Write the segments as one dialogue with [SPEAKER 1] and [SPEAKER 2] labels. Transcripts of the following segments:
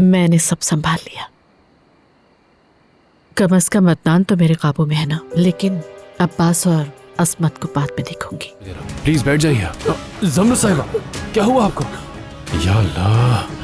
[SPEAKER 1] मैंने सब संभाल लिया। कम से कम अदनान तो मेरे काबू में है ना, लेकिन अब्बास और असमत को बाद में देखूंगी।
[SPEAKER 2] प्लीज बैठ जाइए। जमना साहिबा, क्या हुआ आपको? या अल्लाह।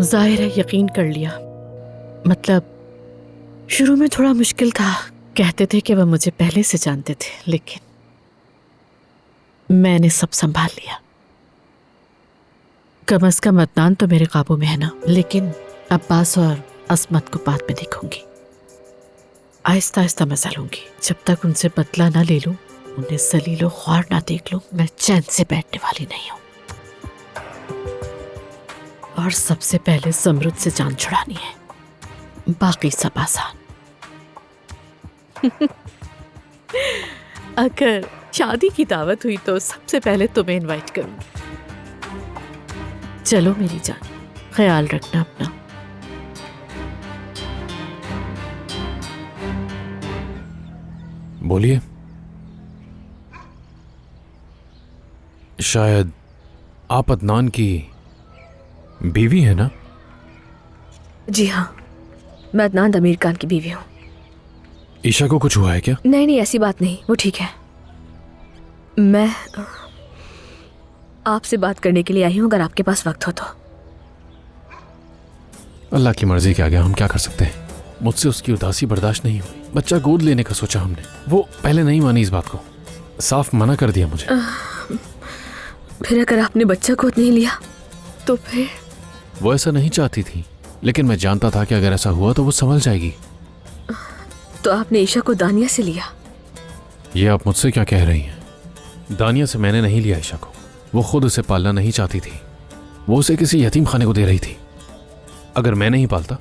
[SPEAKER 1] जाहिर है यकीन कर लिया। मतलब शुरू में थोड़ा मुश्किल था, कहते थे कि वह मुझे पहले से जानते थे, लेकिन मैंने सब संभाल लिया। कम से कम अदनान तो मेरे काबू में है ना, लेकिन अब्बास और असमत को बाद में देखूंगी। आहिस्ता आहिस्ता मजा लूंगी। जब तक उनसे बदला ना ले लूं, उन्हें जलीलो ख्वार ना देख लूं, मैं चैन से बैठने वाली नहीं हूं। और सबसे पहले ज़मरुद से जान छुड़ानी है, बाकी सब आसान। अगर शादी की दावत हुई तो सबसे पहले तुम्हें इनवाइट करूंगी। चलो मेरी जान, ख्याल रखना अपना।
[SPEAKER 2] बोलिए। शायद आप अदनान की बीवी है ना?
[SPEAKER 3] जी हाँ, मैं अदनान अमीर खान की बीवी हूँ।
[SPEAKER 2] ईशा को कुछ हुआ है क्या?
[SPEAKER 3] नहीं नहीं, ऐसी बात नहीं, वो ठीक है। मैं आपसे बात करने के लिए आई हूँ, अगर आपके पास वक्त हो तो।
[SPEAKER 2] अल्लाह की मर्जी के आगे हम क्या कर सकते हैं। मुझसे उसकी उदासी बर्दाश्त नहीं हुई। बच्चा गोद लेने का सोचा हमने, वो पहले नहीं मानी इस बात को, साफ मना कर दिया मुझे।
[SPEAKER 3] फिर अगर आपने बच्चा गोद नहीं लिया तो फिर?
[SPEAKER 2] वो ऐसा नहीं चाहती थी, लेकिन मैं जानता था कि अगर ऐसा हुआ तो वो संभल जाएगी।
[SPEAKER 3] तो आपने ईशा को दानिया से लिया?
[SPEAKER 2] ये आप मुझसे क्या कह रही हैं? दानिया से मैंने नहीं लिया ईशा को। वो खुद उसे पालना नहीं चाहती थी, वो उसे किसी यतीम खाने को दे रही थी। अगर मैं नहीं पालता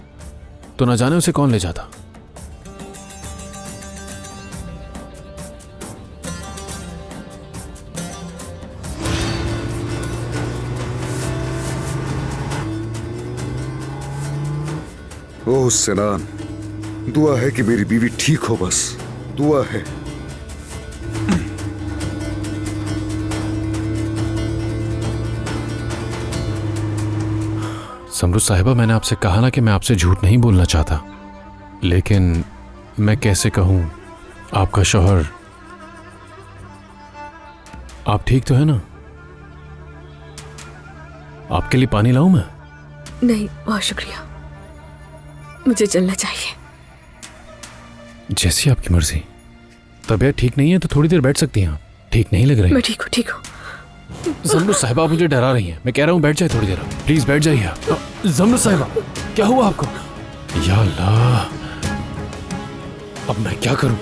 [SPEAKER 2] तो न जाने उसे कौन ले जाता।
[SPEAKER 4] ओह सिनान, दुआ है कि मेरी बीवी ठीक हो, बस दुआ है।
[SPEAKER 2] समरुद साहिबा, मैंने आपसे कहा ना कि मैं आपसे झूठ नहीं बोलना चाहता, लेकिन मैं कैसे कहूं, आपका शौहर। आप ठीक तो है ना? आपके लिए पानी लाऊं मैं?
[SPEAKER 3] नहीं, बहुत शुक्रिया, मुझे चलना चाहिए।
[SPEAKER 2] जैसी आपकी मर्जी। तबीयत ठीक नहीं है तो थोड़ी देर बैठ सकती हैं आप। ठीक नहीं लग रही?
[SPEAKER 3] मैं ठीक हूँ, ठीक हूँ।
[SPEAKER 2] समरुद साहिबा, आप मुझे डरा रही हैं। मैं कह रहा हूँ बैठ जाए थोड़ी देर। प्लीज बैठ जाइए। समरुद साहिबा, क्या हुआ आपको? या अल्लाह, अब मैं क्या करूं?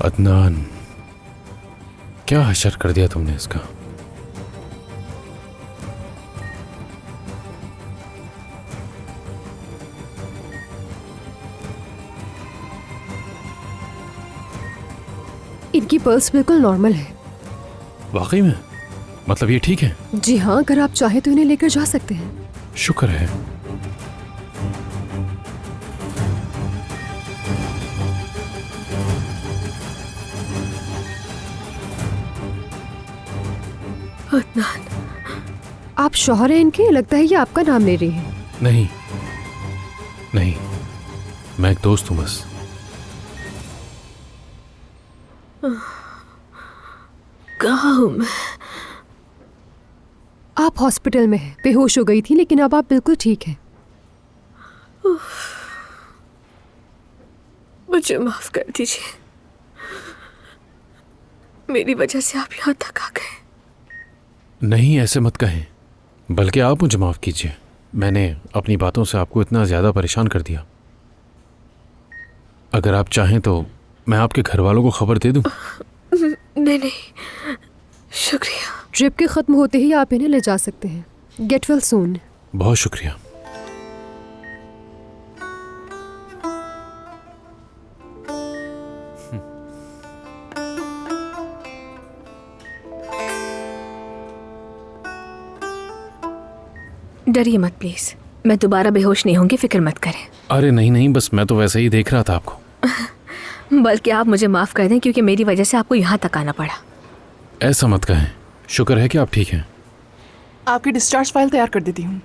[SPEAKER 2] अदनान, क्या हशर कर दिया तुमने इसका।
[SPEAKER 5] इनकी पल्स बिल्कुल नॉर्मल है।
[SPEAKER 2] वाकई में? मतलब ये ठीक है?
[SPEAKER 5] जी हाँ, अगर आप चाहे तो इन्हें लेकर जा सकते हैं।
[SPEAKER 2] शुक्र है।
[SPEAKER 3] अदनान,
[SPEAKER 5] आप शौहर हैं इनके? लगता है ये आपका नाम ले रही है।
[SPEAKER 2] नहीं नहीं, मैं एक दोस्त हूं बस।
[SPEAKER 3] कहाँ हूँ मैं?
[SPEAKER 5] आप हॉस्पिटल में हैं, बेहोश हो गई थी लेकिन अब आप बिल्कुल ठीक हैं।
[SPEAKER 3] मुझे माफ कर दीजिए, मेरी वजह से आप यहाँ तक आ गए।
[SPEAKER 2] नहीं, ऐसे मत कहें, बल्कि आप मुझे माफ कीजिए। मैंने अपनी बातों से आपको इतना ज्यादा परेशान कर दिया। अगर आप चाहें तो मैं आपके घर वालों को खबर दे दूं।
[SPEAKER 3] नहीं नहीं, शुक्रिया।
[SPEAKER 5] ट्रिप के ख़त्म होते ही आप इन्हें ले जा सकते हैं। Get well soon.
[SPEAKER 2] बहुत शुक्रिया।
[SPEAKER 3] डरिए मत प्लीज, मैं दोबारा बेहोश नहीं होंगी, फिक्र मत करें।
[SPEAKER 2] अरे नहीं नहीं, बस मैं तो वैसे ही देख रहा था आपको।
[SPEAKER 3] बल्कि आप मुझे माफ कर दें क्योंकि मेरी वजह से आपको यहाँ तक आना पड़ा।
[SPEAKER 2] ऐसा मत कहें, शुक्र है कि आप ठीक हैं।
[SPEAKER 6] आपकी डिस्चार्ज फाइल तैयार कर देती हूँ।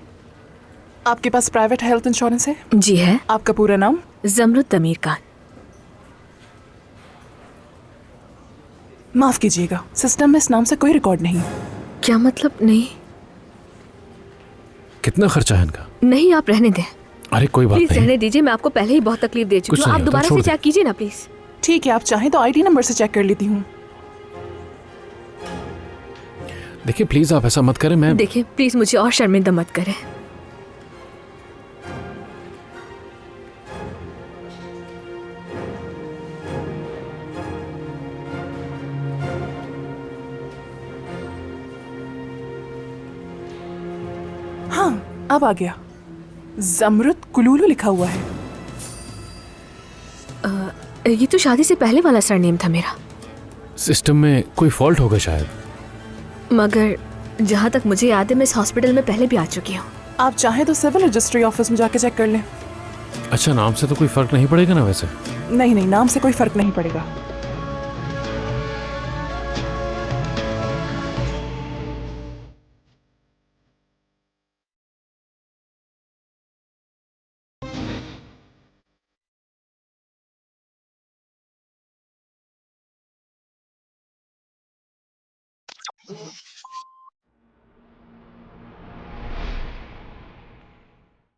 [SPEAKER 6] आपके पास प्राइवेट हेल्थ इंश्योरेंस है?
[SPEAKER 3] जी है।
[SPEAKER 6] आपका पूरा नाम?
[SPEAKER 3] जमरुद तमीर खान।
[SPEAKER 6] माफ कीजिएगा, सिस्टम में इस नाम से कोई रिकॉर्ड नहीं।
[SPEAKER 3] क्या मतलब? नहीं
[SPEAKER 2] कितना खर्चा है इनका?
[SPEAKER 3] नहीं, आप रहने दें
[SPEAKER 2] अरे कोई बात
[SPEAKER 3] प्लीज,
[SPEAKER 2] नहीं।
[SPEAKER 3] रहने दीजिए, मैं आपको पहले ही बहुत तकलीफ दे चुकी
[SPEAKER 2] कुछ
[SPEAKER 3] हूँ।
[SPEAKER 2] नहीं
[SPEAKER 3] आप
[SPEAKER 2] होता,
[SPEAKER 3] दोबारा
[SPEAKER 2] छोड़
[SPEAKER 3] से
[SPEAKER 2] दे।
[SPEAKER 3] चेक कीजिए ना प्लीज।
[SPEAKER 6] ठीक है, आप चाहें तो आईडी नंबर से चेक कर लेती हूँ।
[SPEAKER 2] देखिए प्लीज आप ऐसा मत करें। मैं
[SPEAKER 3] देखिए प्लीज, मुझे और शर्मिंदा मत करें।
[SPEAKER 6] हाँ, अब आ गया। जमरुद कुलूलू लिखा हुआ है।
[SPEAKER 3] ये तो शादी से पहले वाला सरनेम था मेरा,
[SPEAKER 2] सिस्टम में कोई फॉल्ट होगा शायद।
[SPEAKER 3] मगर जहाँ तक मुझे याद है मैं इस हॉस्पिटल में पहले भी आ चुकी हूँ।
[SPEAKER 6] आप चाहें तो सिविल रजिस्ट्री ऑफिस में जाके चेक कर लें।
[SPEAKER 2] अच्छा, नाम से तो कोई फर्क नहीं पड़ेगा ना वैसे?
[SPEAKER 6] नहीं नहीं, नाम से कोई फर्क नहीं पड़ेगा।